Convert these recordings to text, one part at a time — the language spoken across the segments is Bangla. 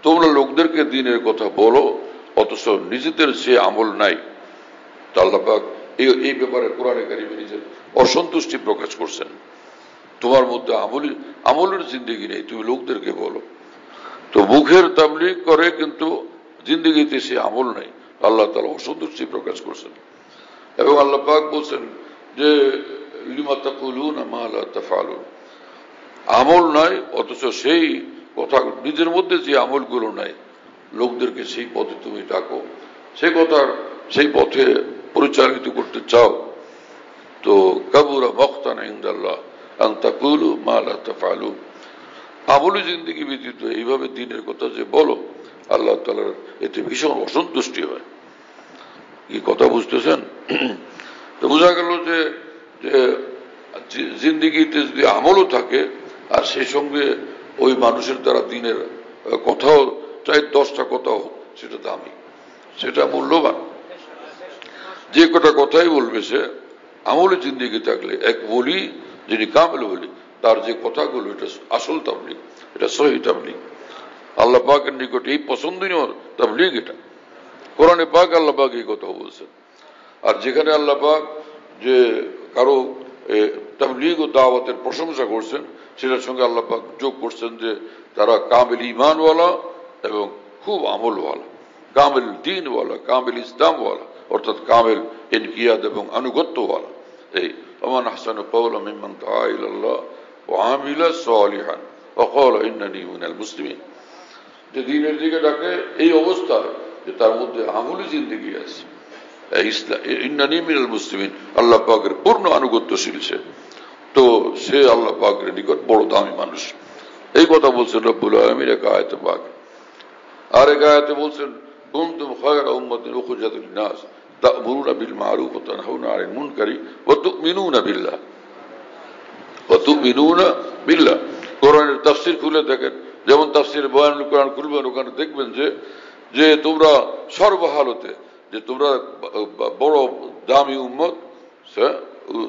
তোমরা লোকদেরকে দ্বীনের কথা বলো অথচ নিজেদের সে আমল নাই। তো আল্লাহ পাক এই ব্যাপারে কোরআনে কারিমে নিজের অসন্তুষ্টি প্রকাশ করছেন। তোমার মধ্যে আমলের জিন্দেগি নেই, তুমি লোকদেরকে বলো। তো মুখের তাবলীগ করে কিন্তু জিন্দেগিতে সে আমল নাই, আল্লাহ তাআলা অসন্তুষ্টি প্রকাশ করছেন। এবং আল্লাহ পাক বলছেন যে লিমা তাকুলুনা মা লা তাফআলুন, আমল নাই অথচ সেই কথা, নিজের মধ্যে যে আমলগুলো নাই লোকদেরকে সেই পথে তুমি ডাকো, সেই পথে পরিচালিত করতে চাও। তো কাবুরা মাকতান ইনদাল্লাহ আন তাকুলু মা লা তাফআলুন, আমলি জিন্দেগি ব্যতীত এইভাবে দ্বীনের কথা যে বলো, আল্লাহ তাআলার এতে ভীষণ অসন্তুষ্টি হয়। কি কথা বুঝতেছেন? তো বোঝা গেল যে জিন্দেগিতে যদি আমলও থাকে আর সেই সঙ্গে ওই মানুষের দ্বারা দ্বীনের কথাও, চাই 10টা কথা হোক, সেটা দামি, সেটা মূল্যবান। যে কটা কথাই বলবে সে আমলে জিন্দেগি থাকলে, এক বলি যিনি কামেল বলি, তার যে কথাগুলো এটা আসল তাবলীগ, এটা সহিহ তাবলীগ, আল্লাহ পাকের নিকট এই পছন্দনীয় তাবলীগ। এটা কোরআনে পাক আল্লাহ পাক এই কথা বলছেন। আর যেখানে আল্লাহ পাক যে কারো তাবলীগ ও দাওয়াতের প্রশংসা করছেন, সেটার সঙ্গে আল্লাহ পাক যোগ করছেন যে তারা কামেল ঈমানওয়ালা এবং খুব আমলওয়ালা, কামেল দ্বীনওয়ালা, কামেল ইসলামওয়ালা, অর্থাৎ কামেল ইনকিয়াদ এবং আনুগত্যওয়ালা। এই ওমান আহসানু কাওলাম মিম্মান দাআ ইলাল্লাহ ওয়া আমিলা সালিহান ওয়া ক্বালা ইন্নানী মিনাল মুসলিমিন, যে দ্বীনের দিকে ডাকে এই অবস্থা যে তার মধ্যে আমলি জিন্দেগি আছে, ইন্নানী মিনাল মুসলিমিন, আল্লাহ পাকের পূর্ণ আনুগত্যশীল সে, তো সে আল্লাহ পাকের নিকট বড় দামি মানুষ। এই কথা বলছেন রব্বুল আলামিন এক আয়াতে পাক। আর এক আয়াতে বলছেন কুনতুম খায়রা উম্মাতিন উখরিজাত লিন-নাস তা'মুরুনা বিল মা'রুফ ওয়া তানহাউনা আনিল মুনকারি ওয়া তু'মিনুনা বিল্লাহ, ওয়া তু'মিনুনা বিল্লাহ। কোরআনের তাফসীর খুলে দেখেন, যেমন তাফসীরে বয়ানুল কোরআন খুলবেন, ওখানে দেখবেন যে তোমরা সর্বহালতে, যে তোমরা বড় দামি উম্মত,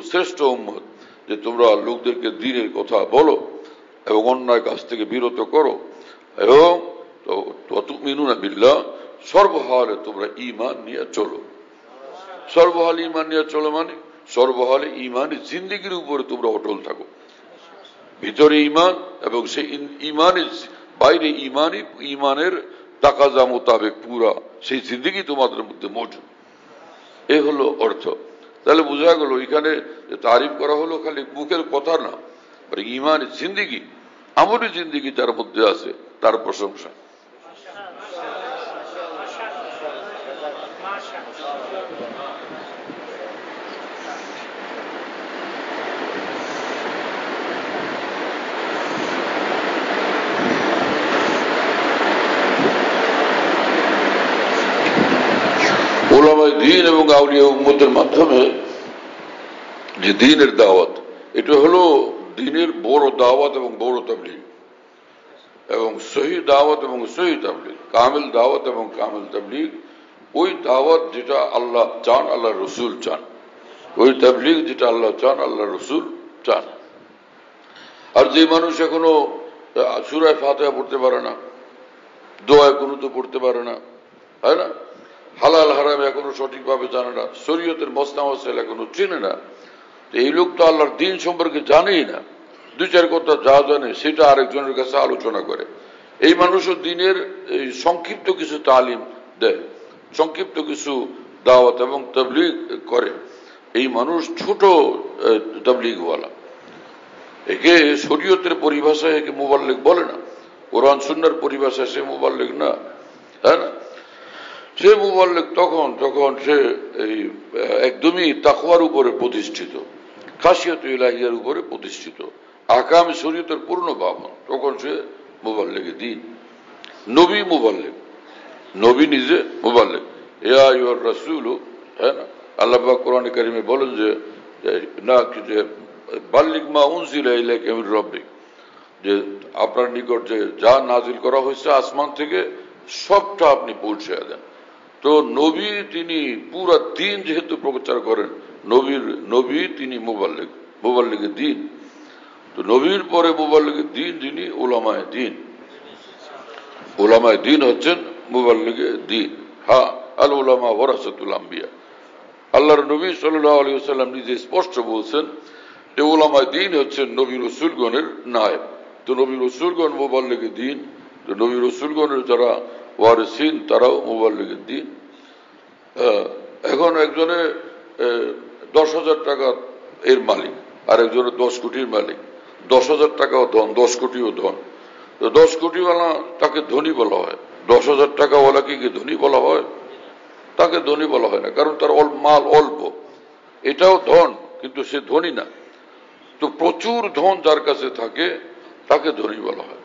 শ্রেষ্ঠ উম্মত, যে তোমরা লোকদেরকে দ্বীনের কথা বলো এবং অন্যায় কাজ থেকে বিরত করো, এবং তুমিনুনা বিল্লাহ, সর্বহালে তোমরা ঈমান নিয়ে চলো। সর্বহালে ঈমান নিয়ে চলো মানে সর্বহালে ঈমানের জিন্দেগির উপরে তোমরা অটল থাকো। ভিতরে ঈমান এবং সেই ঈমানের বাইরে ঈমানের তাকাজা মোতাবেক পুরা সেই জিন্দেগি তোমাদের মধ্যে মৌজুদ। এই হলো অর্থ। তাহলে বোঝা গেল এখানে তারিফ করা হলো খালি মুখের কথা না, ঈমানের জিন্দেগি, আমলি জিন্দেগি যার মধ্যে আছে তার প্রশংসা। ওলামায়ে দ্বীন এবং আউলিয়া উম্মতের মাধ্যমে যে দ্বীনের দাওয়াত, এটা হলো দ্বীনের বড় দাওয়াত এবং বড় তাবলীগ, এবং সহিহ দাওয়াত এবং সহিহ তাবলীগ, কামিল দাওয়াত এবং কামিল তাবলীগ, ওই দাওয়াত যেটা আল্লাহ চান, আল্লাহ রসুল চান, ওই তাবলীগ যেটা আল্লাহ চান, আল্লাহ রসুল চান। আর যে মানুষ এখনো সূরা ফাতিহা পড়তে পারে না, দোয়া কুনুত পড়তে পারে না, হয় না, হালাল হারাম এখনো সঠিকভাবে জানে না, শরীয়তের মসলা মাসাইল এখনো চেনে না, এই লোক তো আল্লাহর দ্বীন সম্পর্কে জানেই না। 2-4 কথা যা জানে সেটা আরেকজনের কাছে আলোচনা করে। এই মানুষও দ্বীনের সংক্ষিপ্ত কিছু তালিম দেয়, সংক্ষিপ্ত কিছু দাওয়াত এবং তাবলীগ করে। এই মানুষ ছোট তাবলীগওয়ালা, একে শরীয়তের পরিভাষায় একে মুবাল্লিগ বলে না, কোরআন সুন্নাহর পরিভাষায় সে মুবাল্লিগ না, তাই না? সে মুবাল্লিগ তখন যখন সে এই একদমই তাকওয়ার উপরে প্রতিষ্ঠিত, খাশিয়াত ইলাহিয়ার উপরে প্রতিষ্ঠিত, আহকাম শরীয়তের পূর্ণ পালন, তখন সে মুবাল্লিগে দ্বীন। নবী মুবাল্লিগ, নবী নিজে মুবাল্লিগ। ইয়া আইয়ুহার রাসূল, হ্যাঁ না, আল্লাহ পাক কোরআনে কারিমে বলেন যে বাল্লিগ মা উনজিলা ইলাইকা মির রাব্বিক, যে আপনার নিকট যে যা নাজিল করা হয়েছে আসমান থেকে সবটা আপনি পৌঁছে দেন। তো নবী তিনি পুরা দ্বীন যেহেতু প্রচার করেন, নবী তিনি মুবাল্লিগে দ্বীন। তো নবীর পরে মুবাল্লিগে দ্বীন যিনি উলামায়ে দ্বীন। উলামায়ে দ্বীন হচ্ছেন মুবাল্লিগে দ্বীন। হ্যাঁ, আল উলামা ওয়ারাসাতুল আম্বিয়া। আল্লাহর নবী সাল্লাল্লাহু আলাইহি ওয়াসাল্লাম নিজে স্পষ্ট বলছেন যে উলামায়ে দ্বীন হচ্ছেন নবী রাসূলগণের নায়েব। তো নবী রাসূলগণ মুবাল্লিগে দ্বীন, তো নবী রাসূলগণের যারা ওয়ারিসিন তারাও মুবাল্লিগে দ্বীন। এখন একজনে 10,000 টাকা এর মালিক, আর একজনে 10 কোটির মালিক। 10,000 টাকাও ধন, 10 কোটিও ধন। তো 10 কোটিওয়ালা তাকে ধনী বলা হয়, 10,000 টাকাওয়ালাকে কি ধনী বলা হয়? তাকে ধনী বলা হয় না, কারণ তার মাল অল্প। এটাও ধন, কিন্তু সে ধনী না। তো প্রচুর ধন যার কাছে থাকে তাকে ধনী বলা হয়।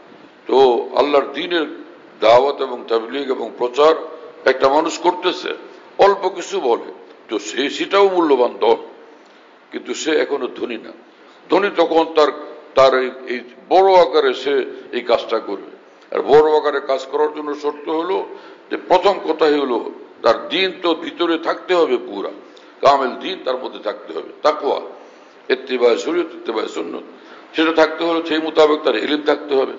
তো আল্লাহর দ্বীনের দাওয়াত এবং তাবলীগ এবং প্রচার একটা মানুষ করতেছে, অল্প কিছু বলে, তো সেটাও মূল্যবান ধন, কিন্তু সে এখনো ধনী না। ধনী তখন তার এই বড় আকারে সে এই কাজটা করবে। আর বড় আকারে কাজ করার জন্য শর্ত হলো যে প্রথম কথাই হলো তার দ্বীন তো ভিতরে থাকতে হবে, পুরা কামেল দ্বীন তার মধ্যে থাকতে হবে। তাকওয়া, ইত্তিবায়ে শরীয়ত, ইত্তিবায়ে সুন্নাত, সেটা থাকতে হলে সেই মোতাবেক তার ইলম থাকতে হবে।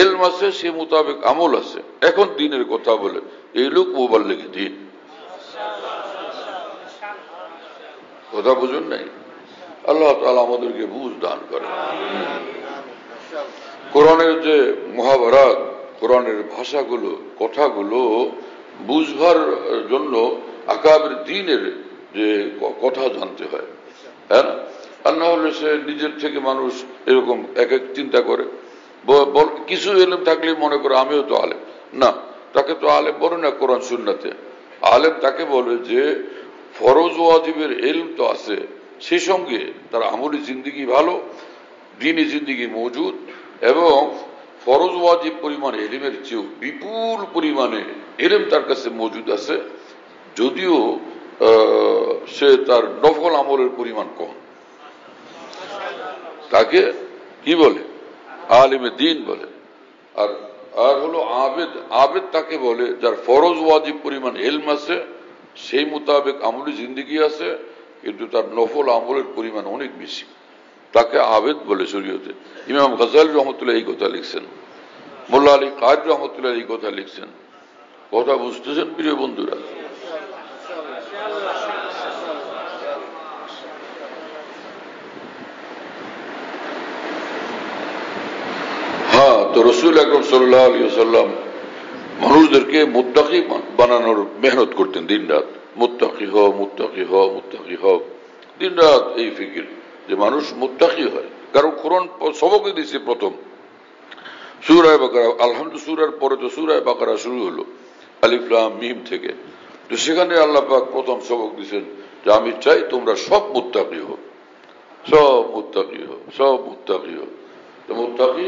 ইলম আছে, সে মোতাবেক আমল আছে। এখন দ্বীনের কথা বলে এই লোক মুবাল্লিগে দ্বীন। কথা বুঝুন নাই? আল্লাহ তাআলা আমাদেরকে বুঝ দান করেন। কোরআনের যে মহাভারত, কোরআনের ভাষাগুলো, কথাগুলো বুঝবার জন্য আকাবের দ্বীনের যে কথা জানতে হয়, হ্যাঁ। আর না হলে সে নিজের থেকে মানুষ এরকম এক এক চিন্তা করে, কিছু ইলম থাকলে মনে করে আমিও তো আলেম। না, তাকে তো আলেম বলে না কোরআন সুন্নাতে। আলেম তাকে বলে যে ফরজ ওয়াজিবের ইলম তো আছে, সেই সঙ্গে তার আমলি জিন্দিগি ভালো, দ্বীনি জিন্দিগি মজুদ, এবং ফরজ ওয়াজিব পরিমাণে ইলমের চেয়েও বিপুল পরিমাণে ইলম তার কাছে মজুদ আছে, যদিও সে তার নফল আমলের পরিমাণ কম। তাকে কি বলে? আলিমে দ্বীন বলে। আর হলো আবেদ। আবেদ তাকে বলে যার ফরজ ওয়াজিব পরিমাণ ইলম আছে, সেই মোতাবেক আমলি জিন্দিগি আছে, কিন্তু তার নফল আমলের পরিমাণ অনেক বেশি। তাকে আবেদ বলে শরীয়তে। ইমাম গাজ্জালী রহমতুল্লাহ এই কথা লিখছেন, মোল্লা আলী কায়দ রহমতুল্লাহ এই কথা লিখছেন। কথা বুঝতেছেন প্রিয় বন্ধুরা? হ্যাঁ, তো রাসূল আকরাম সাল্লাল্লাহু আলাইহি ওয়াসাল্লাম মানুষদেরকে মুত্তাকি বানানোর মেহনত করতেন দিন রাত। মুত্তাকি হও, মুত্তাকি হও, মুত্তাকি হও, দিন রাত এই ফিকির যে মানুষ মুত্তাকি হয়। কারণ কোরআন সবকে দিয়েছে প্রথম সূরা বাকারা, আলহামদুলিল্লাহ সূরার পরে তো সূরা বাকারা শুরু হলো আলিফ লাম মিম থেকে। তো সেখানে আল্লাহ পাক প্রথম সবক দিয়েছেন যে আমি চাই তোমরা সব মুত্তাকি হও, সব মুত্তাকি হও, সব মুত্তাকি হও। তো মুত্তাকি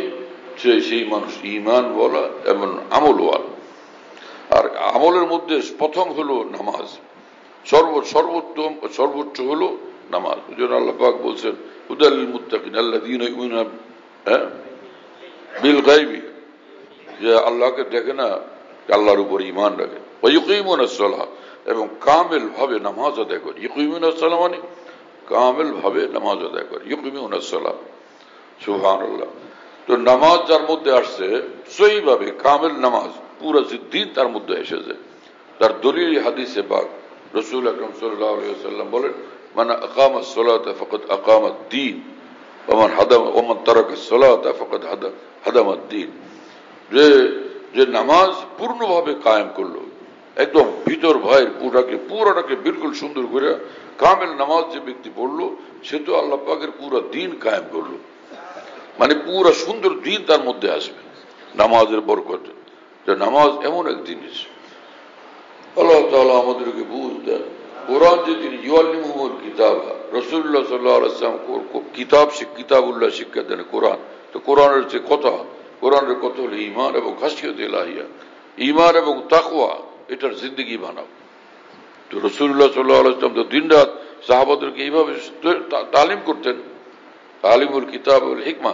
সেই মানুষ ঈমান ওয়ালা এবং আমল ওয়ালা। আর আমলের মধ্যে প্রথম হলো নামাজ, সর্বোচ্চ হলো নামাজ। ওই জন্য আল্লাহ পাক বলছেন হুদাল লিল মুত্তাকিন আল্লাযীনা ইউমিনুনা বিল গায়বি, যে আল্লাহকে দেখে না, আল্লাহর উপর ঈমান রাখে। ওয়া ইউকিমুনাস সালাহ, এবং কামেল ভাবে নামাজ আদায় করে। ইউকিমুনাস সালাহ মানে কামেল ভাবে নামাজ আদায় করে। ইউকিমুনাস সালাহ, সুবহানাল্লাহ। তো নামাজ যার মধ্যে আসছে সহিভাবে কামেল নামাজ, পুরো দ্বীন তার মধ্যে এসেছে। তার দলিল হাদিসে পাক রাসূল আকরাম সাল্লাল্লাহু আলাইহি ওয়াসাল্লাম বলেন মান আকামাস সালাতা ফাকাদ আকামাদ দ্বীন ওয়া মান তারাকাস সালাতা ফাকাদ হাদামাদ দ্বীন। যে নামাজ পূর্ণভাবে কায়েম করলো, একদম ভিতর ভাইয়ের পুরাটাকে বিলকুল সুন্দর করে কামেল নামাজ যে ব্যক্তি পড়লো, সে তো আল্লাহ পাকের পুরা দ্বীন কায়েম করলো। মানে পুরা সুন্দর দ্বীন তার মধ্যে আসবে নামাজের বরকতে। যে নামাজ এমন এক জিনিস, আল্লাহ তাআলা আমাদেরকে বুঝ দেন। কোরআন যে তিনি ইউআল্লিমুহুল কিতাব, রাসূলুল্লাহ সাল্লাল্লাহু আলাইহি ওয়াসাল্লাম কিতাবুল্লাহ শিক্ষা দেন কোরআন। তো কোরআনের যে কথা, কোরআনের কথা হলো ঈমান এবং খাশিয়াত ইলাহিয়া, ঈমান এবং তাকওয়া, এটার জিন্দেগি বানাও। তো রাসূলুল্লাহ সাল্লাল্লাহু আলাইহি ওয়াসাল্লাম তো দিনরাত সাহাবাদেরকে এইভাবে তালিম করতেন, তালিমুল কিতাব ওয়াল হিকমা,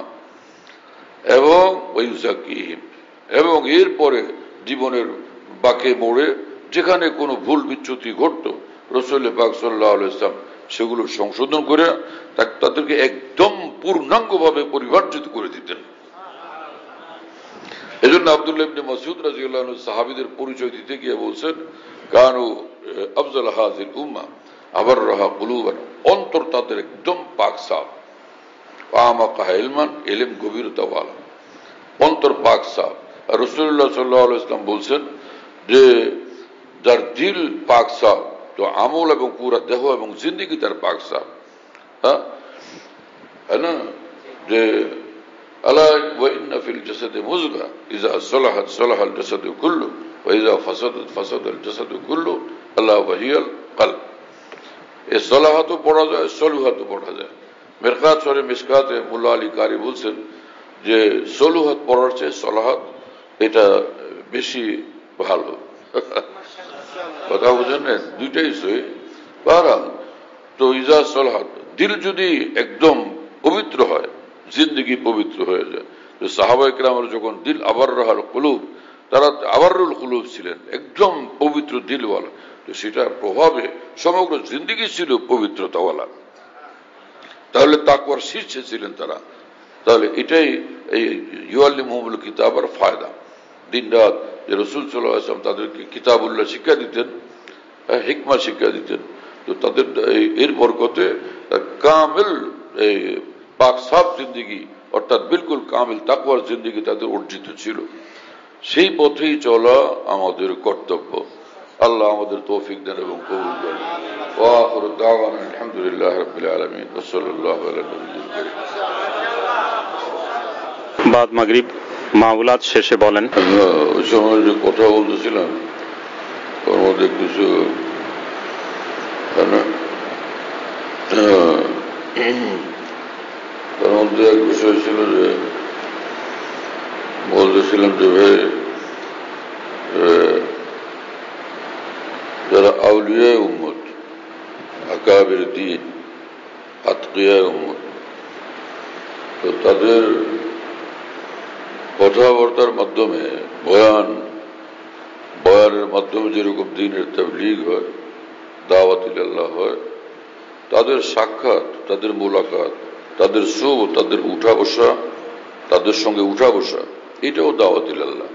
এবং ওয়ায়ুযাক্কিহিম, এবং এরপরে জীবনের বাঁকে মোড়ে যেখানে কোনো ভুল বিচ্যুতি ঘটতো রাসূল পাক সাল্লাল্লাহু আলাইহি ওয়াসাল্লাম সেগুলো সংশোধন করে তাদেরকে একদম পূর্ণাঙ্গভাবে পরিবর্তিত করে দিতেন। এজন্য আব্দুল্লাহ ইবনে মাসউদ রাদিয়াল্লাহু আনহু সাহাবীদের পরিচয় দিতে গিয়ে বলছেন কানু আফজাল হাযিল উম্মাহ আবাররাহা কুলুবান, অন্তর তাদের একদম পাক সাফ, আমাকা ইলমান, ইলম গভীরতাওয়ালা, অন্তর পাক সাফ। আর রাসূলুল্লাহ সাল্লাল্লাহু আলাইহি ওয়াসাল্লাম বলছেন যে যার দিল পাক সাফ তো আমল এবং পুরা দেহ এবং জিন্দেগি তার পাক সাফ। হ্যাঁ না, যে আলা ওয়া ইন্না ফিল জাসাদি মুযগা ইযা সালাহাত সালাহাল জাসাদু কুল্লু ওয়া ইযা ফাসাদাত ফাসাদাল জাসাদু কুল্লু আলা ওয়া হিয়াল কলব। এই সালাহাতও পড়া যায়, সলুহাতও পড়া যায়। মিরকাত শরীফ মিশকাতে মুল্লা আলী কারি বলছেন যে সলুহাত পড়ার চেয়ে সলাহাত এটা বেশি ভালো। কথা বুঝেন, দুইটাই সহি। বাহরাল তো ইজা সলাহাত, দিল যদি একদম পবিত্র হয় জিন্দগি পবিত্র হয়ে যায়। তো সাহাবায়ে কেরামের যখন দিল আবাররাহাল কুলুব, তারা আবারুল কুলুব ছিলেন, একদম পবিত্র দিলওয়ালা, তো সেটার প্রভাবে সমগ্র জিন্দগি ছিল পবিত্রতাওয়ালা। তাহলে তাকওয়ার শীর্ষে ছিলেন তারা। তাহলে এটাই এই ইউআল্লিমুহুমুল কিতাবের ফায়দা। দিন রাত যে রাসূল সাল্লাল্লাহু আলাইহি ওয়াসাল্লাম তাদেরকে কিতাবুল্লাহ শিক্ষা দিতেন, হিকমা শিক্ষা দিতেন, তো তাদের এর বরকতে কামিল পাক সাফ জিন্দগি অর্থাৎ বিলকুল কামিল তাকওয়ার জিন্দগি তাদের অর্জিত ছিল। সেই পথেই চলা আমাদের কর্তব্য। আল্লাহ আমাদের তৌফিক দেন এবং কবুল করেন। ওয়া আখিরু দাওয়ানা আলহামদুলিল্লাহি রাব্বিল আলামিন ওয়া সাল্লাল্লাহু আলা নবিয়্যিল কারীম। বাদ মাগরিব মাওলাদ শেষে বলেন। ওই সময় যে কথা বলতেছিলাম ওর মধ্যে কিছু তার মধ্যে এক বিষয় ছিল যে বলতেছিলাম যে ভাই যারা আউলিয়া উম্মত, আকাবির দ্বীন, আতকিয়া উম্মত, তো তাদের কথাবার্তার মাধ্যমে বয়ানের মাধ্যমে যেরকম দ্বীনের তাবলীগ হয়, দাওয়াত ইলাল্লাহ হয়, তাদের সাক্ষাৎ, তাদের মুলাকাত, তাদের সুবত, তাদের উঠা বসা, তাদের সঙ্গে উঠা বসা, এটাও দাওয়াত ইলাল্লাহ।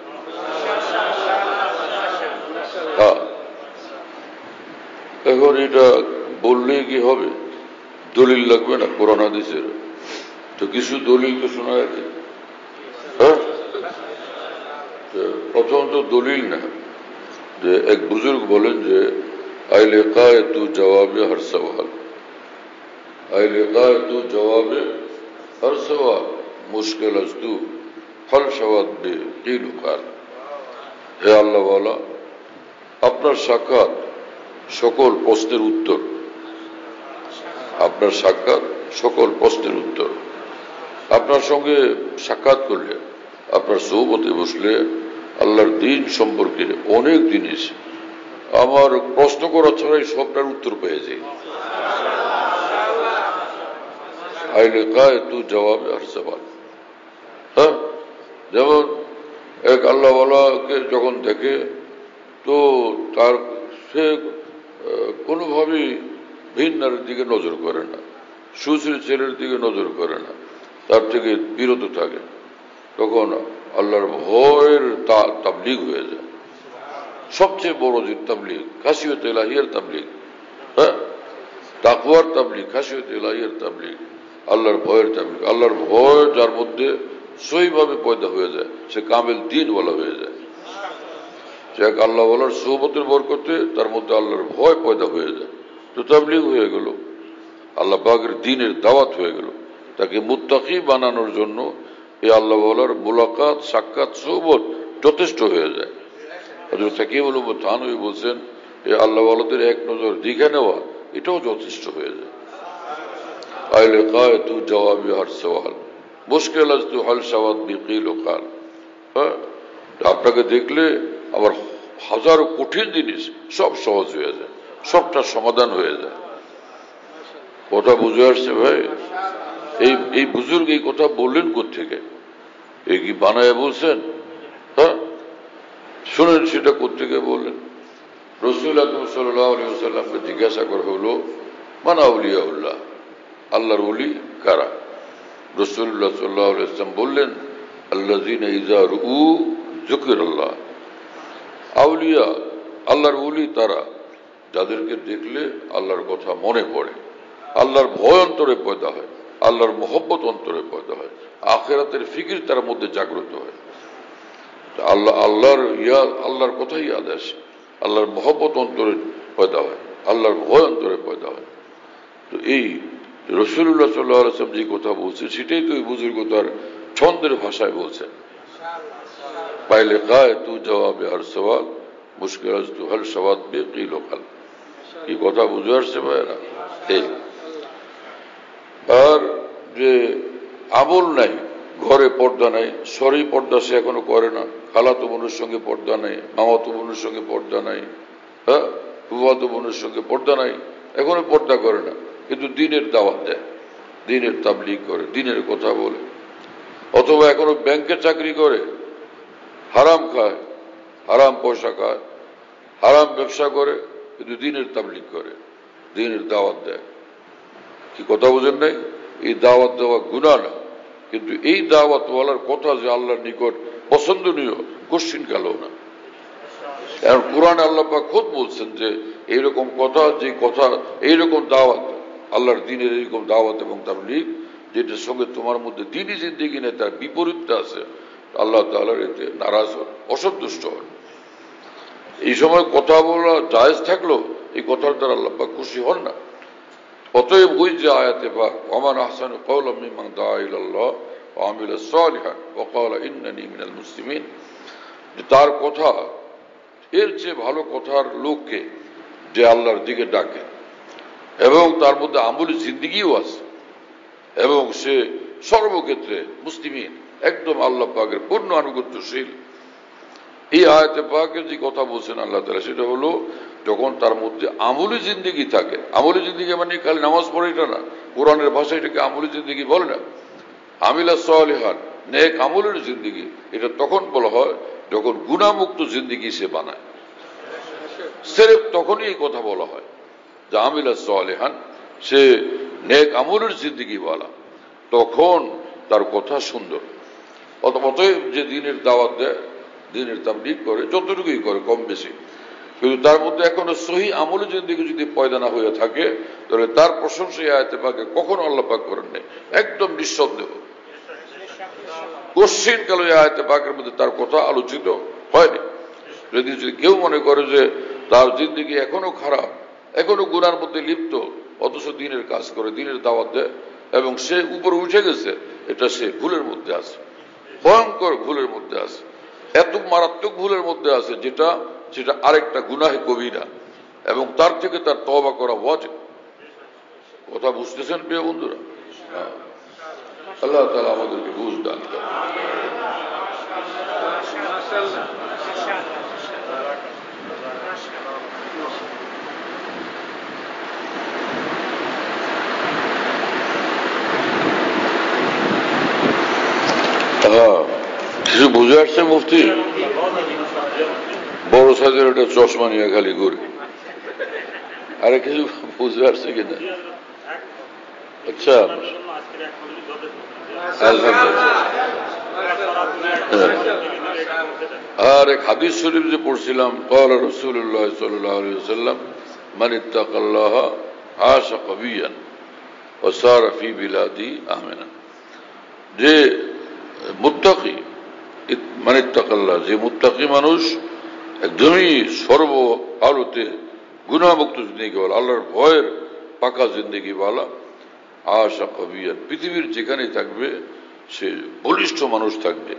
হ্যাঁ, এখন এটা বললেই কি হবে? দলিল লাগবে না কোরআন হাদিসের? তো কিছু দলিল তো শোনা যাচ্ছে। হ্যাঁ, প্রথম তো দলিল না, যে এক বুজুর্গ বলেন যে আই লিকায়ে তু জওয়াবে হর সওয়াল, আই লিকায়ে তু জওয়াবে হর সওয়াল, মুশকিল আজ তু ফল সওয়াদ বে কিল কাল। হে আল্লাহ ওয়ালা, আপনার সাক্ষাৎ সকল প্রশ্নের উত্তর, আপনার সাক্ষাৎ সকল প্রশ্নের উত্তর। আপনার সঙ্গে সাক্ষাৎ করলে, আপনার সোহবতে বসলে আল্লাহর দ্বীন সম্পর্কে অনেক জিনিস আমার প্রশ্ন করা ছাড়াই সবটার উত্তর পেয়ে যায়। আইলে কায় তু জবাবে আর সওয়াল। হ্যাঁ, যেমন এক আল্লাহওয়ালাকে যখন দেখে তো তার সে কোনোভাবেই ভিন্নার দিকে নজর করে না, সুশ্রী ছেলের দিকে নজর করে না, তার থেকে বিরত থাকে, তখন আল্লাহর ভয়ের তাবলীগ হয়ে যায়। সবচেয়ে বড় যে তাবলীগ, খাশিয়ত ইলাহিয়ার তাবলীগ, হ্যাঁ, তাকওয়ার তাবলীগ, খাশিয়ত ইলাহিয়ার তাবলীগ, আল্লাহর ভয়ের তাবলীগ। আল্লাহর ভয় যার মধ্যে সহিভাবে পয়দা হয়ে যায়, সে কামিল দ্বীনওয়ালা হয়ে যায়। সে এক আল্লাহওয়ালার সোহবতের বরকতে তার মধ্যে আল্লাহর ভয় পয়দা হয়ে যায়, তো তাবলীগ হয়ে গেল, আল্লাহ পাকের দ্বীনের দাওয়াত হয়ে গেল। তাকে মুত্তাকি বানানোর জন্য এই আল্লাহওয়ালার মুলাকাত, সাক্ষাৎ, সোহবত যথেষ্ট হয়ে যায়। হযরত সাকিবুল উম্মত থানভী বলছেন এই আল্লাহওয়ালাদের এক নজর দেখে নেওয়া এটাও যথেষ্ট হয়ে যায়। আইলে কায় তু জওয়াবে হর সওয়াল, মুশকিল আজ তু হল সওয়াদ বিকিল ও কাল। হ্যাঁ, আপনাকে দেখলে আমার হাজারো কঠিন জিনিস সব সহজ হয়ে যায়, সবটা সমাধান হয়ে যায়। কথা বুঝে আসছে ভাই? এই বুজুর্গ এই কথা বললেন কোত্থেকে? এই কি বানায় বলছেন? হ্যাঁ, শুনেন সেটা কোত্থেকে বললেন। রাসূল আকরাম সাল্লাল্লাহু আলাইহি ওয়াসাল্লামকে জিজ্ঞাসা করা হলো মান আউলিয়াউল্লাহ, আল্লাহর ওলি কারা? রাসূলুল্লাহ সাল্লাল্লাহু আলাইহি ওয়াসাল্লাম বললেন আল্লাযীনা ইযা রুউ যুকিরাল্লাহ। আউলিয়া, আল্লাহর ওলি তারা যাদেরকে দেখলে আল্লাহর কথা মনে পড়ে, আল্লাহর ভয় অন্তরে পয়দা হয়, আল্লাহর মোহব্বত অন্তরে পয়দা হয়, আখিরাতের ফিকির তার মধ্যে জাগ্রত হয়। আল্লাহর কথাই ইয়াদ আসে, আল্লাহর মোহব্বত অন্তরে পয়দা হয়, আল্লাহর ভয় অন্তরে পয়দা হয়। তো এই রাসূলুল্লাহ সাল্লাল্লাহু আলাইহি ওয়াসাল্লাম যে কথা বলছে সেটাই তো এই বুজুর্গ তার ছন্দের ভাষায় বলছেন। পাইলে গায়ে তু জবাবে হর সওয়াল, মুশকিল আজ তু হল সওয়াদ বে কিল কাল। কি কথা বুঝে আসছে ভাইরা? এই আর যে আমল নাই, ঘরে পর্দা নাই, সরি পর্দা সে এখনো করে না, খালাতো বোনের সঙ্গে পর্দা নাই, মামাতো বোনের সঙ্গে পর্দা নাই, হ্যাঁ, ফুফাতো বোনের সঙ্গে পর্দা নাই, এখনো পর্দা করে না, কিন্তু দিনের দাওয়াত দেয়, দিনের তাবলীগ করে, দিনের কথা বলে। অথবা এখনো ব্যাংকে চাকরি করে, হারাম খায়, হারাম পয়সা খায়, হারাম ব্যবসা করে, কিন্তু দিনের তাবলীগ করে, দিনের দাওয়াত দেয়। কি কথা বুঝেন নাই? এই দাওয়াত দেওয়া গুনাহ না, কিন্তু এই দাওয়াত বলার কথা যে আল্লাহর নিকট পছন্দনীয়, কোশ্চিন কালেও না। কারণ কোরআনে আল্লাহ পাক খুদ বলছেন যে এইরকম কথা, যে কথা এইরকম দাওয়াত, আল্লাহর দ্বীনের এইরকম দাওয়াত এবং তাবলীগ যেটার সঙ্গে তোমার মধ্যে দ্বীনি জিন্দেগি নেই, তার বিপরীতটা আছে, আল্লাহ তাআলার এতে নারাজ হন, অসন্তুষ্ট হন। এই সময় কথা বলা জায়েজ থাকলেও এই কথার দ্বারা আল্লাহ পাক খুশি হন না। অতএব ওই যে আয়াতে পাক ওমান আহসানু কাওলাম মিম্মান দাআ ইলাল্লাহ ওয়া আমিলা সালিহান ওয়া ক্বালা ইন্নানী মিনাল মুসলিমিন, তার কথা, এর চেয়ে ভালো কথার লোককে যে আল্লাহর দিকে ডাকে এবং তার মধ্যে আমলি জিন্দেগিও আছে এবং সে সর্বক্ষেত্রে মুসলিমিন, একদম আল্লাহ পাকের পূর্ণ আনুগত্যশীল। এই আয়াতে পাকে যে কথা বলছেন আল্লাহ তাআলা, সেটা হলো যখন তার মধ্যে আমলি জিন্দেগি থাকে। আমলি জিন্দেগি মানে খালি নামাজ পড়ে এটা না, কোরআনের ভাষায় এটাকে আমলি জিন্দেগি বলে না। আমিলা সালিহান, নেক আমলের জিন্দেগি, এটা তখন বলা হয় যখন গুনাহমুক্ত জিন্দেগি সে বানায়, সির্ফ তখনই এই কথা বলা হয় যে আমিলা সালিহান, সে নেক আমলের জিন্দেগি বলা, তখন তার কথা সুন্দর। অতএব যে দিনের দাওয়াত দেয়, দিনের তাবলীগ করে, যতটুকুই করে কম বেশি, কিন্তু তার মধ্যে এখনো সহি আমল জিন্দেগি যদি পয়দা না হয়ে থাকে, তাহলে তার প্রশংসা এই আয়াতে পাকে কখনো আল্লাহ পাক করেন নাই, একদম নিঃসন্দেহ। কোশ্চিন কাল এই আয়াতে পাকের মধ্যে তার কথা আলোচিত হয়নি। যদি কেউ মনে করে যে তার জিন্দেগি এখনো খারাপ, এখনো গুনার মধ্যে লিপ্ত, অথচ দিনের কাজ করে, দিনের দাওয়াত দেয় এবং সে উপরে উঠে গেছে, এটা সে ভুলের মধ্যে আছে, ভয়ঙ্কর ভুলের মধ্যে আছে, এত মারাত্মক ভুলের মধ্যে আছে যেটা আরেকটা গুনাহে কবিরা, এবং তার থেকে তার তওবা করা ওয়াজিব। কথা বুঝতেছেন প্রিয় বন্ধুরা? আল্লাহ তাআলা আমাদেরকে বুঝ দান করেন। কিছু বুঝে আসছে মুফতি? বড় সাইজের একটা চশমা নিয়ে খালি ঘুরে, আরে কিছু বুঝে আসছে কিনা? আচ্ছা, আর এক হাদিস শরীফ যে পড়ছিলাম, ক্বালা রাসূলুল্লাহ সাল্লাল্লাহু আলাইহি ওয়াসাল্লাম মান ইত্তাকাল্লাহ আশা কবিয়ান ওয়া সারা ফি বিলাদি আমিনা, যে মুত্তাকি, মান ইত্তাকাল্লাহ, যে মুত্তাকি মানুষ একদমই সর্ব আলোতে গুনাহমুক্ত জিন্দেগি বলা, আল্লাহর ভয়ের পাকা জিন্দেগি বলা, আশা কবিয়ান, পৃথিবীর যেখানেই থাকবে সে বলিষ্ঠ মানুষ থাকবে,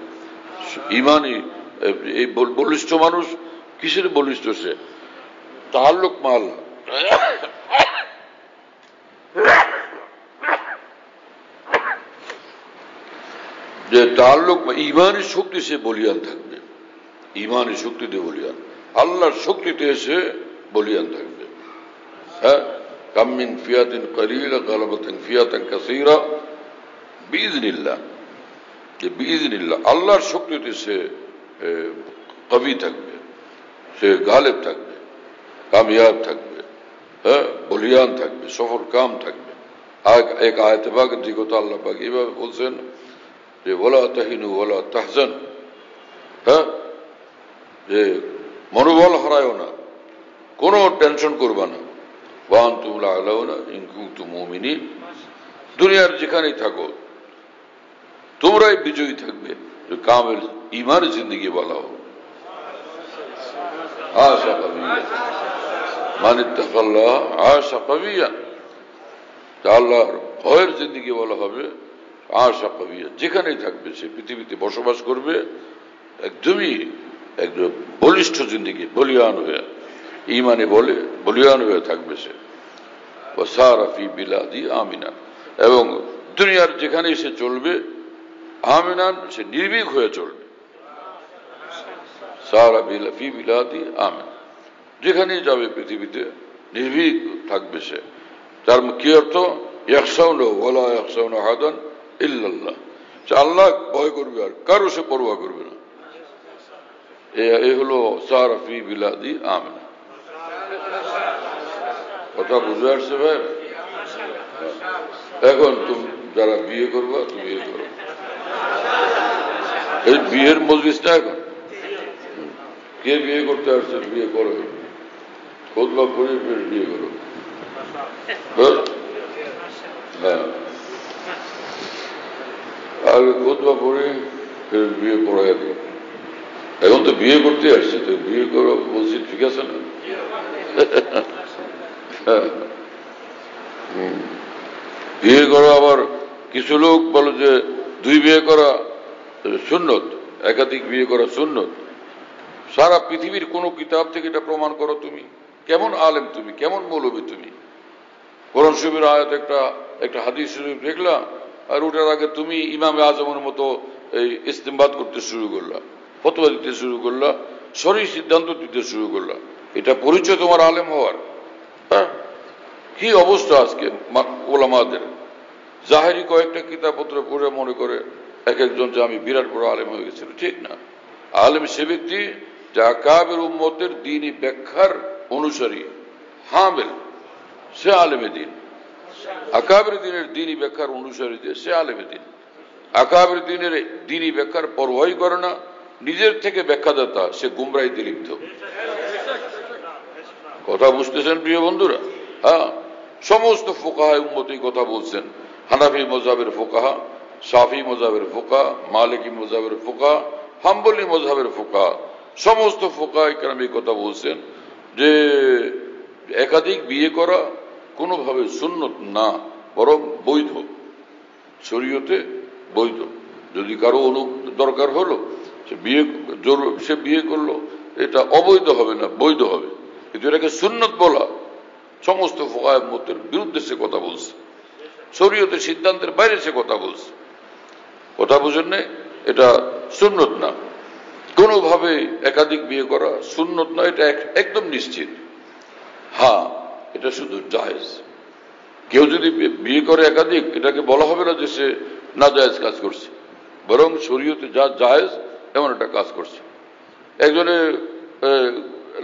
ইমানি। এই বলিষ্ঠ মানুষ কিসের বলিষ্ঠ? সে তাআল্লুক মাল, যে তাআল্লুক ইমানি শক্তি, সে বলিয়ান থাকবে, ইমানি শক্তিতে বলিয়ান, আল্লাহর শক্তিতে সে বলিয়ান থাকবে। হ্যাঁ, কাম মিন ফিয়াতিন কলিলা গালাবাতিন ফিয়াতান কাসীরা বিইذنিল্লাহ, যে বিইذনিল্লাহ, আল্লাহর শক্তিতে সে কবি থাকবে, সে গালেব থাকবে, কামিয়াব থাকবে, হ্যাঁ, বলিয়ান থাকবে, সফল কাম থাকবে। এক আয়াতে পাক দিগত আল্লাহ পাক এইভাবে বলছেন যে ওয়ালা তাহিনু ওয়ালা তাহজানু, হ্যাঁ, যে মনোবল হারায়ও না, কোনো টেনশন করবা না। ওয়ান্তুম লা আলাউনা ইন কুনতুম মুমিনিন, দুনিয়ার যেখানেই থাকো তোমরাই বিজয়ী থাকবে। কামেল ঈমান জিন্দেগি বলা হোক। আশা কবিয়া মান ইত্তাকাল্লাহ আশা কবিয়া, আল্লাহর ভয়ের জিন্দেগি বলা হবে আশা কবিয়া। যেখানেই থাকবে সে পৃথিবীতে বসবাস করবে একদমই একদম বলিষ্ঠ জিন্দেগি, বলিয়ান হয়ে, ইমানে বলে বলিয়ান হয়ে থাকবে সে। ওয়াসারা ফি বিলাদি আমিনা, এবং দুনিয়ার যেখানেই সে চলবে আমিনান, সে নির্ভীক হয়ে চলবে। সারা ফি বিলাদি আমিন, যেখানেই যাবে পৃথিবীতে নির্ভীক থাকবে সে। তার কি অর্থ? ইয়াখশাউনা ওয়ালা ইয়াখশাউনা আহাদান ইল্লাল্লাহ, সে আল্লাহ ভয় করবে আর কারো সে পরোয়া করবে না। এই হলো সারা ফি বিলাদি আমিনা। কথা বুঝে আসছে ভাই? এখন তুমি যারা বিয়ে করবা তুমি বিয়ে করো, এই বিয়ের মজলিসটা এখন কে বিয়ে করতে আসছে বিয়ে করো, খুতবা পড়ে ফের বিয়ে করো। হ্যাঁ, আগে খুতবা পড়ে ফের বিয়ে পড়াই দিও। এখন তো বিয়ে করতে আসছে, তো বিয়ে করো বলছি, ঠিক আছে না? বিয়ে করা, আবার কিছু লোক বলে যে 2 বিয়ে করা সুন্নত, একাধিক বিয়ে করা সুন্নত। সারা পৃথিবীর কোন কিতাব থেকে এটা প্রমাণ করো তুমি? কেমন আলেম তুমি, কেমন মৌলবী তুমি? কোরআন শরীফের আয়াত একটা হাদিস শরীফ দেখলা, আর ওটার আগে তুমি ইমামে আজমের মতো এই ইস্তেমবাদ করতে শুরু করলা, ফতোয়া দিতে শুরু করলা, সরি সিদ্ধান্ত দিতে শুরু করলা। এটা পরিচয় তোমার আলেম হওয়ার? কি অবস্থা আজকে ওলামাদের! জাহেরি কয়েকটা কিতাবপত্র পড়ে মনে করে এক একজন যে আমি বিরাট বড় আলেম হয়ে গেছিল। ঠিক না। আলেম সে ব্যক্তি যা আকাবের উম্মতের দ্বীনি ব্যাখ্যার অনুসারী, হামেল, সে আলেমে দ্বীন। আকাবের দ্বীনের দ্বীনি ব্যাখ্যার অনুসারী যে সে আলেমে দ্বীন। আকাবের দ্বীনের দ্বীনি ব্যাখ্যার পরোয়াই করে না, নিজের থেকে ব্যাখ্যাদাতা, সে গুমরাহিতে লিপ্ত। কথা বুঝতেছেন প্রিয় বন্ধুরা? হ্যাঁ, সমস্ত ফোকাহা উম্মত এই কথা বলছেন। হানাফি মযহাবের ফোকাহা, শাফি মযহাবের ফোকাহা, মালিকি মযহাবের ফোকাহা, হাম্বলি মযহাবের ফোকাহা, সমস্ত ফোকাহা কেরাম এই কথা বলছেন যে একাধিক বিয়ে করা কোনোভাবে সুন্নত না, বরং বৈধ, শরীয়তে বৈধ। যদি কারো দরকার হলো সে বিয়ে করলো, এটা অবৈধ হবে না, বৈধ হবে। কিন্তু এটাকে সুন্নত বলা সমস্ত ফোকাহের মতের বিরুদ্ধে সে কথা বলছে, শরীয়তের সিদ্ধান্তের বাইরে সে কথা বলছে। কথা বুঝেন না? এটা সুন্নত না, কোনোভাবে একাধিক বিয়ে করা সুন্নত না, এটা একদম নিশ্চিত। হ্যাঁ, এটা শুধু জায়েজ। কেউ যদি বিয়ে করে একাধিক, এটাকে বলা হবে না যে সে না জায়েজ কাজ করছে, বরং শরীয়তে যা জায়েজ এমন একটা কাজ করছে। একজনে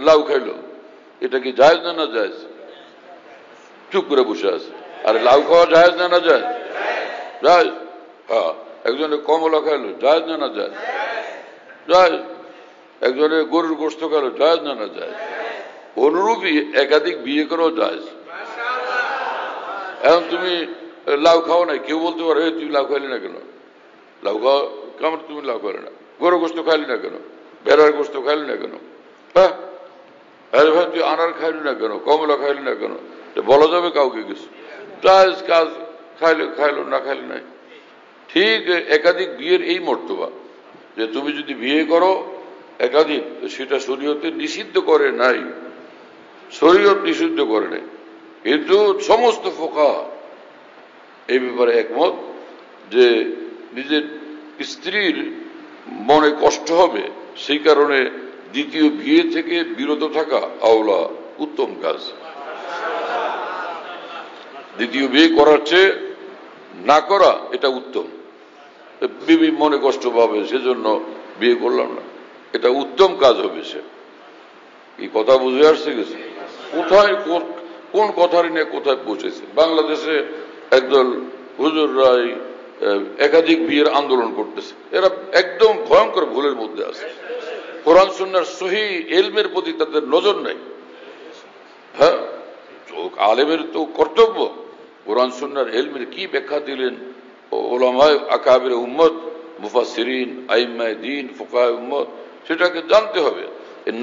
লাউ খাইলো, এটা কি জায়েজ না না জায়েজ? চুপ করে বসে আছে। আরে লাউ খাওয়া জায়েজ না না জায়েজ? জায়েজ। হ্যাঁ, একজনে কমলা খাইলো, জায়েজ না না জায়েজ? জায়েজ। একজনে গরুর গোশত খাইলো, জায়েজ না না জায়েজ? অনুরূপই একাধিক বিয়ে করাও জায়েজ। এখন তুমি লাউ খাও নাই, কেউ বলতে পারে তুই লাউ খাইলি না কেন? লাউ খাওয়া কেমন? তুমি লাউ খাইলে না? গরু গোশত খাইলি না কেন? বেড়ার গোশত খাইলি না কেন? হ্যাঁ, আরে ভাই তুই আনার খাইলি না কেন? কমলা খাইলি না কেন? বলা যাবে কাউকে কিছু? জায়েজ কাজ, খাইলে খাইলো, না খাইলে নাই। ঠিক একাধিক বিয়ের এই মর্তবা যে তুমি যদি বিয়ে করো একাধিক, সেটা শরীয়তে নিষিদ্ধ করে নাই, শরীয়ত নিষিদ্ধ করে নাই। কিন্তু সমস্ত ফোকাহা এই ব্যাপারে একমত যে নিজের স্ত্রীর মনে কষ্ট হবে, সেই কারণে দ্বিতীয় বিয়ে থেকে বিরত থাকা আওলা, উত্তম কাজ। দ্বিতীয় বিয়ে করার চেয়ে না করা এটা উত্তম। বিবি মনে কষ্ট পাবে, সেজন্য বিয়ে করলাম না, এটা উত্তম কাজ হবে। সে এই কথা বুঝে আসছে গেছে? কোথায় কোন কথারই নিয়ে কোথায় পৌঁছেছে? বাংলাদেশে একদল হুজুররাই একাধিক বিয়ের আন্দোলন করতেছে। এরা একদম ভয়ঙ্কর ভুলের মধ্যে আছে। কোরআন সুন্নাহর সহি ইলমের প্রতি তাদের নজর নাই। হ্যাঁ, আলেমের তো কর্তব্য কোরআন সুন্নাহর ইলমের কি ব্যাখ্যা দিলেন উলামায়ে আকাবির উম্মত, মুফাসসিরিন, আইম্মায়ে দ্বীন, ফুকাহায়ে উম্মত, সেটাকে জানতে হবে।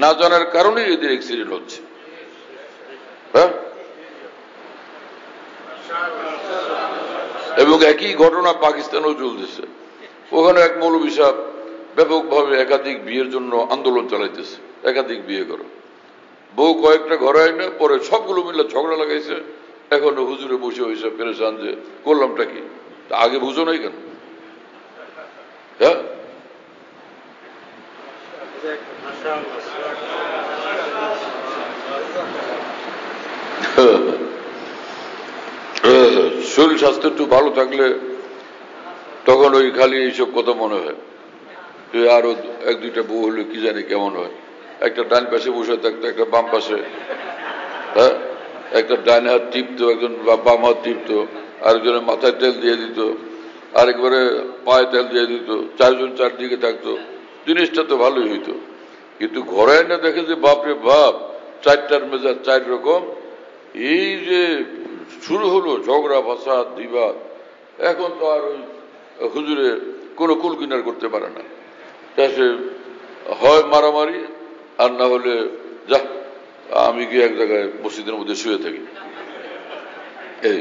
না জানার কারণে এদের অ্যাক্সিডেন্ট হচ্ছে। হ্যাঁ, এবং একই ঘটনা পাকিস্তানেও চলতেছে। ওখানে এক মৌলভী সাহেব ব্যাপকভাবে একাধিক বিয়ের জন্য আন্দোলন চালাইতেছে, একাধিক বিয়ে করো। বউ কয়েকটা ঘরে হয় না, পরে সবগুলো মিলে ঝগড়া লাগাইছে। এখন হুজুরে বসে হয়েছে পেরেশান যে করলামটা কি, আগে বুঝো নাই কেন? হ্যাঁ, শরীর স্বাস্থ্য একটু ভালো থাকলে তখন ওই খালি এইসব কথা মনে হয়। আরো এক দুইটা বউ হলে কি জানি কেমন হয়। একটা ডান পাশে বসে থাকতো, একটা বাম পাশে। হ্যাঁ, একটা ডান হাত টিপতো, একজন বাম হাত টিপতো, আরেকজনের মাথায় তেল দিয়ে দিত, আরেকবারে পায়ে তেল দিয়ে দিত, চারজন চারদিকে থাকতো। জিনিসটা তো ভালোই হইতো। কিন্তু ঘরে না দেখে যে বাপরে বাপ, চারটার মেজাজ চার রকম। এই যে শুরু হলো ঝগড়া ফাসাদ বিবাদ, এখন তো আর ওই হুজুরে কোনো কুল কিনার করতে পারে না। সে হয় মারামারি, আর না হলে যা আমি কি এক জায়গায় মসজিদের মধ্যে শুয়ে থাকি। এই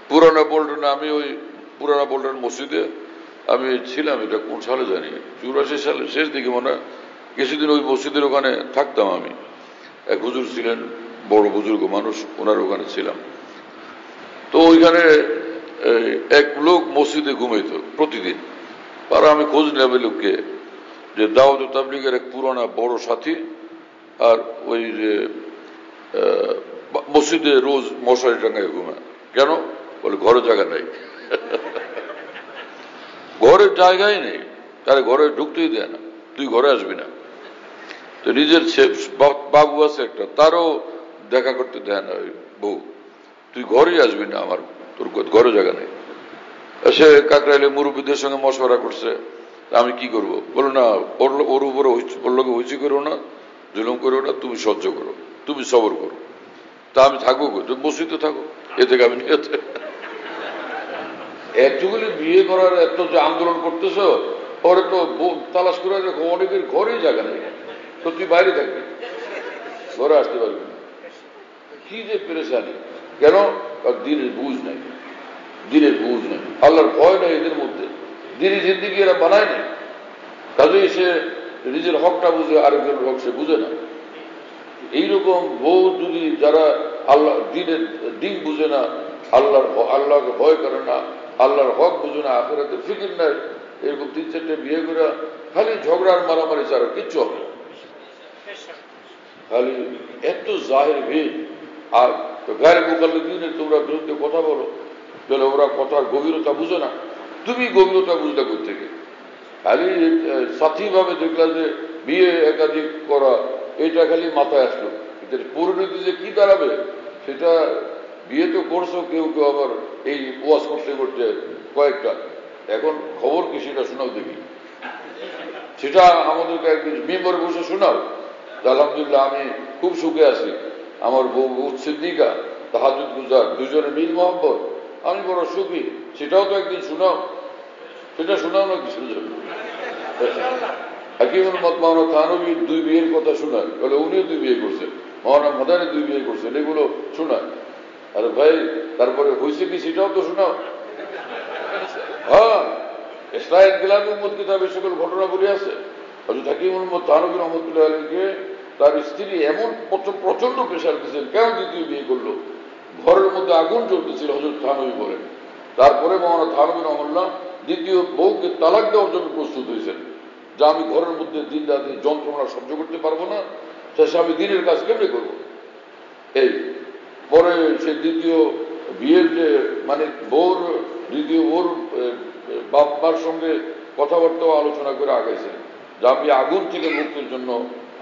পুরানা পল্টনে, আমি ওই পুরানা পল্টন মসজিদে আমি ছিলাম, এটা কোন সালে জানি, 84 সালের শেষ দিকে মনে হয়। কিছুদিন ওই মসজিদের ওখানে থাকতাম আমি। এক হুজুর ছিলেন, বড় বুজুর্গ মানুষ, ওনার ওখানে ছিলাম। তো ওইখানে এক লোক মসজিদে ঘুমাইতো প্রতিদিন। আর আমি খোঁজ নেবে লোককে যে দাওয়াত তাবলীগের এক পুরানা বড় সাথী, আর ওই যে মসজিদে রোজ মশারি টাঙ্গায় ঘুমায়। কেন? বলে ঘরে জায়গা নাই। ঘরের জায়গাই নেই, তারে ঘরে ঢুকতেই দেয় না, তুই ঘরে আসবি না। তো নিজের বাবু আছে একটা, তারও দেখা করতে দেয় না ওই বউ, তুই ঘরেই আসবি না, আমার তোর ঘরে জায়গা নেই। সে কাকরাইলে মুরব্বীদের সঙ্গে মশওয়ারা করছে, আমি কি করব? বলো না, ওর উপরে ওর লোকে হইচি করো না, জুলুম করো না, তুমি সহ্য করো, তুমি সবর করো। তা আমি থাকবো, তুমি মসজিদে থাকো, এ থেকে আমি নিয়েছে। একটুগুলি বিয়ে করার এত যে আন্দোলন করতেছ, পরে তো তালাশ করে দেখো অনেকের ঘরেই জায়গা নেই, তো তুই বাইরে থাকবি, ঘরে আসতে পারবি না। কি যে পেরেশানি! কেন? দিনের বুঝ নাই, দিনের বুঝ নাই, আল্লাহর ভয় নাই এদের মধ্যে, দিনই জিন্দিগি এরা বানায় নাই। কাজেই সে নিজের হকটা বুঝে, আরেকজনের হক সে বুঝে না। এইরকম বউ যদি যারা আল্লাহ দিনের দিন বুঝে না, আল্লাহকে ভয় করে না, আল্লাহর হক বুঝে না, আখিরাতের ফিকির নাই, এরকম 3-4টে বিয়ে করে খালি ঝগড়ার মারামারি ছাড়া কিচ্ছু হবে না। খালি এত জাহির ভিড়। আর গায়ের মুকাল্লিদিনের তোমরা বিরুদ্ধে কথা বলো, বলে ওরা কথার গভীরতা বুঝে না। তুমি গভীরতা বুঝলে কোথা থেকে? খালি সাথী ভাবে দেখলা যে বিয়ে একাধিক করা, এটা খালি মাথায় আসলো, এদের পরিণতি যে কি দাঁড়াবে সেটা। বিয়ে তো করছো কেউ কেউ আবার এই ওয়াজ করতে করতে কয়েকটা, এখন খবর কি সেটা শোনাও দেখি, সেটা আমাদেরকে একদিন মেম্বারে বসে শোনাও। আলহামদুলিল্লাহ আমি খুব সুখে আছি, আমার বউ সিদ্দিকা, তাহাজ্জুদ গুজার, দুজনে মিল মোহাম্মদ, আমি বড় সুখী, সেটাও তো একদিন শোনাও। সেটা শোনাও না কিসের জন্য? হাকিমুল মত মাওলানা থানভী 2 বিয়ের কথা শোনায়, বলে উনিও 2 বিয়ে করছেন, মাওলানা মাদানী 2 বিয়ে করছেন, এগুলো শোনায়। আরে ভাই, তারপরে হয়েছে কি সেটাও তো শোনাও। হ্যাঁ, ইসলাহ ইনকিলাবি উম্মত কিতাবে সকল ঘটনা বলে আছে। হযরত হাকিমুল মত থানভী রহমাতুল্লাহ আলাইহিকে তার স্ত্রী এমন প্রচন্ড প্রেশার দিয়েছেন, কেন দ্বিতীয় বিয়ে করলো? ঘরের মধ্যে আগুন জ্বলতেছিল, হযরত থানভী বলেন। তারপরে মাওলানা থানভী রহমাতুল্লাহ দ্বিতীয় বউকে তালাক দেওয়ার জন্য প্রস্তুত হয়েছেন, যে আমি ঘরের মধ্যে দিন রাতে যন্ত্রণা সহ্য করতে পারবো না, শেষে আমি দিনের কাজ কেমনে করবো। এই পরে সে দ্বিতীয় বিয়ের যে মানে দ্বিতীয় বউর বাবার সঙ্গে কথাবার্তা আলোচনা করে আগাইছেন, যে আমি আগুন থেকে মুক্তির জন্য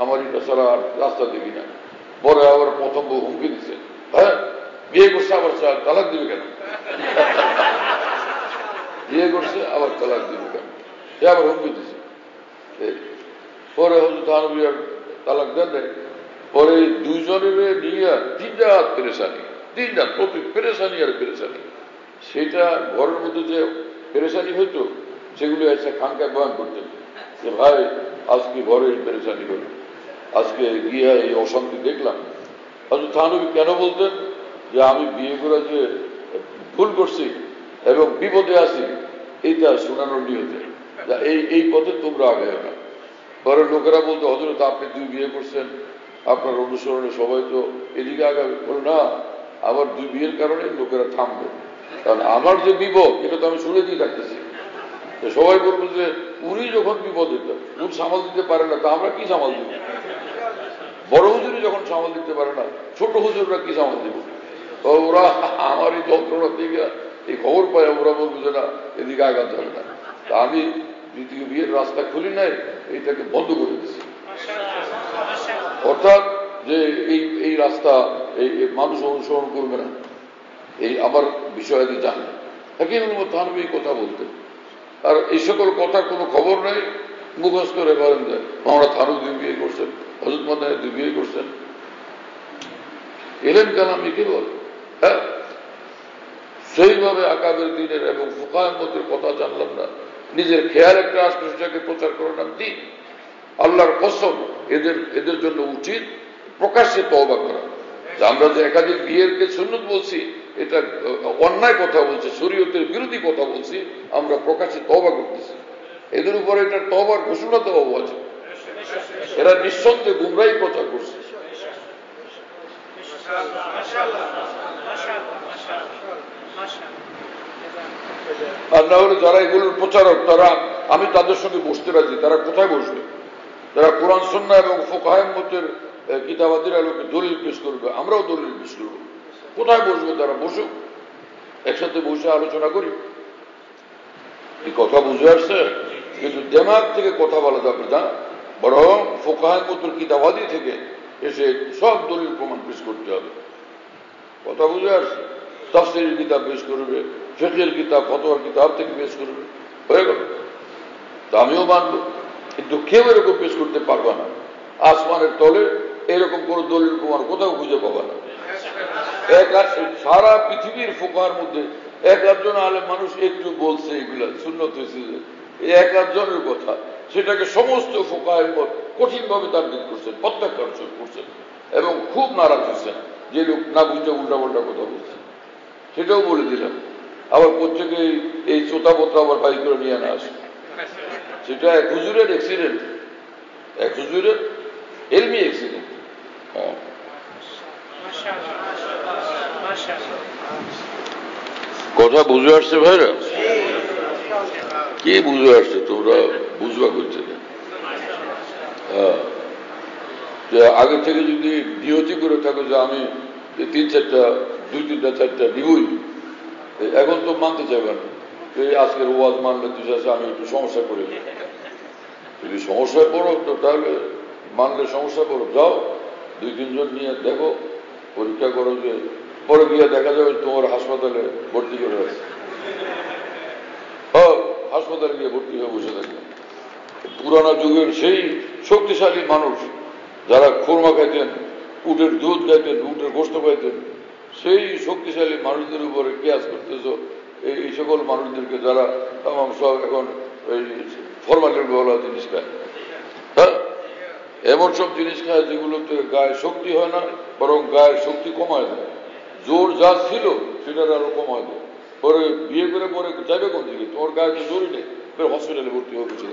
আমার এটা ছাড়া আর রাস্তা দেখি না। পরে আবার প্রথম বউ হুমকি দিচ্ছে, হ্যাঁ বিয়ে করছে আবার তালাক দিবে কেন? বিয়ে করছে আবার তালাক দিবে কেন? সে আবার হুমকি দিচ্ছে। পরে হজরত থানবী আর তালাক দেন নাই। পরে দুইজনের নিয়ে 3 রাত পেরেশানি, 3 রাত প্রতি পেরেশানি আর পেরেশানি। সেটা ঘরের মধ্যে যে পেরেশানি হইতো সেগুলো এসে খানকা বয়ান করতেন যে ভাই আজকে ঘরে এই পেরেশানি হলো, আজকে গিয়ে এই অশান্তি দেখলাম। হযরত থানবী কেন বলতেন যে আমি বিয়ে করে যে ভুল করছি এবং বিপদে আছি এইটা শোনানোর নিয়তে, এই পথে তোমরা আগে না। পরে লোকেরা বলতো হযরত আপনি 2 বিয়ে করছেন, আপনার অনুসরণে সবাই তো এদিকে আগাবে। বলে না, আমার 2 বিয়ের কারণে লোকেরা থামবে, কারণ আমার যে বিপদ এটা তো আমি শুনেতেই থাকতেছি। সবাই বলবো যে উনি যখন বিপদে উনি সামাল দিতে পারে না, তা আমরা কি সামাল দিব? বড় হুজুরই যখন সামাল দিতে পারে না, ছোট হুজুররা কি সামাল দিব? ওরা আমার এই যন্ত্রণা থেকে এই খবর পায়, ওরা বলবো যে না এদিকে আগাতে হবে না। তা আমি দ্বিতীয় বিয়ের রাস্তা খুলি নাই, এইটাকে বন্ধ করে দিচ্ছি। অর্থাৎ যে এই রাস্তা এই মানুষ অনুসরণ করবে না, এই আমার বিষয়াদি জানে। হাকিম থানবী এই কথা বলতেন। আর এই সকল কথার কোনো খবর নেই, মুখস্থ করে বলেন যে আমরা থানবী 2 বিয়ে করছেন, হযরত মাদানী 2 বিয়ে করছেন। এলেন কালাম একে বল, হ্যাঁ সেইভাবে আকাবের দিনের এবং ফুকাহের মতের কথা জানলাম না, নিজের খেয়াল একটা আসলে সেটাকে প্রচার করার দিন। আল্লাহর কসম এদের জন্য উচিত প্রকাশ্যে তওবা করা। আমরা যে একাধিক বিয়েরকে সুন্নত বলছি, এটা অন্যায় কথা বলছে, শরীয়তের বিরোধী কথা বলছি, আমরা প্রকাশ্যে তওবা করতেছি। এদের উপরে এটা তওবার ঘোষণা দেওয়া আছে। এরা নিঃসন্দেহে গুমরাহি প্রচার করছে। আর না হলে যারা এগুলোর প্রচারক, তারা আমি তাদের সঙ্গে বসতে রাজি। তারা কোথায় বসবে? যারা কোরআন সুন্নাহ এবং ফুকাহের মতের কিতাবাদের আলোকে দলিল পেশ করবে, আমরাও দলিল পেশ করবো। কোথায় বসবে তারা? বসুক, একসাথে বসে আলোচনা করি। এই কথা বুঝে আসছে? কিন্তু দেমাগ থেকে কথা বলা যাবে না, বরং ফুকাহের মতের কিতাবাদি থেকে এসে সব দলিল প্রমাণ পেশ করতে হবে। কথা বুঝে আসছে? তাফসীরের কিতাব পেশ করবে, ফিকহের কিতাব, ফতোয়ার কিতাব থেকে পেশ করবে, হয়ে গেল। তা আমিও মানব, কিন্তু কেউ এরকম পেশ করতে পারবে না। আসমানের তলে এরকম কোন দলিল প্রমাণ কোথাও খুঁজে পাবে না। সারা পৃথিবীর ফুকাহার মধ্যে 1-1 আলেম মানুষ একটু বলছে এগুলা সুন্নত হয়েছে, এই 1-1 কথা, সেটাকে সমস্ত ফুকাহের মত কঠিন ভাবে তারদিদ করছেন, প্রত্যাখ্যান করছেন এবং খুব নারাজ হয়েছেন যে লোক না বুঝতে উল্টা পাল্টা কথা বলছে। সেটাও বলে দিলাম। আবার প্রত্যেকে এই চোতাপত্র আবার বাই করে নিয়ে না আসে। সেটা এক হুজুরের অ্যাক্সিডেন্ট, এক হুজুরের এলমি অ্যাক্সিডেন্ট। কথা বুঝে আসছে ভাইরা? কি বুঝে আসছে? তোমরা বুঝবা করছে না। হ্যাঁ, আগে থেকে যদি নিয়তি করে থাকো যে আমি 3-4টা 2-3-4টা দিবই, এখন তো মানতে চাইবে না। এই আজকের ওয়াজ মানলে তুই চাষে আমি একটু সমস্যা করে দিই। যদি সমস্যায় পড়ো তো তাহলে মানলে সমস্যা পড়ো, যাও 2-3 জন নিয়ে দেখো, পরীক্ষা করো, যে পরে গিয়ে দেখা যাবে তোমার হাসপাতালে ভর্তি করে আছে। হাসপাতালে গিয়ে ভর্তি হয়ে বসে থাকবে। পুরানো যুগের সেই শক্তিশালী মানুষ যারা খুরমা খাইতেন, উটের দুধ খাইতেন, উটের গোস্ত খাইতেন, সেই শক্তিশালী মানুষদের উপরে কেয়াস করতেছ এই সকল মানুষদেরকে, যারা তাম সব এখন এই ফরমালিন বলা জিনিস খায়। হ্যাঁ, এমন সব জিনিস খায় যেগুলোতে গায়ে শক্তি হয় না, বরং গায়ের শক্তি কমায় দেয়। জোর যা ছিল সেটার আরো কমায় দেয়। পরে বিয়ে করে পরে যাবে কোন দিকে? তোমার গায়ে তো জোরই নেই, হসপিটালে ভর্তি হয়ে গেছিল।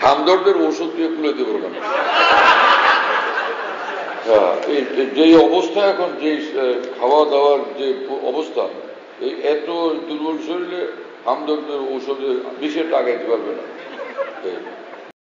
হামদর্দের ওষুধ দিয়ে খুলে দেবো না। হ্যাঁ, যে অবস্থা এখন, যে খাওয়া দাওয়ার যে অবস্থা, এই এত দুর্বল শরীরে হামদর্দের ঔষধে বিষের আগাইতে পারবে না।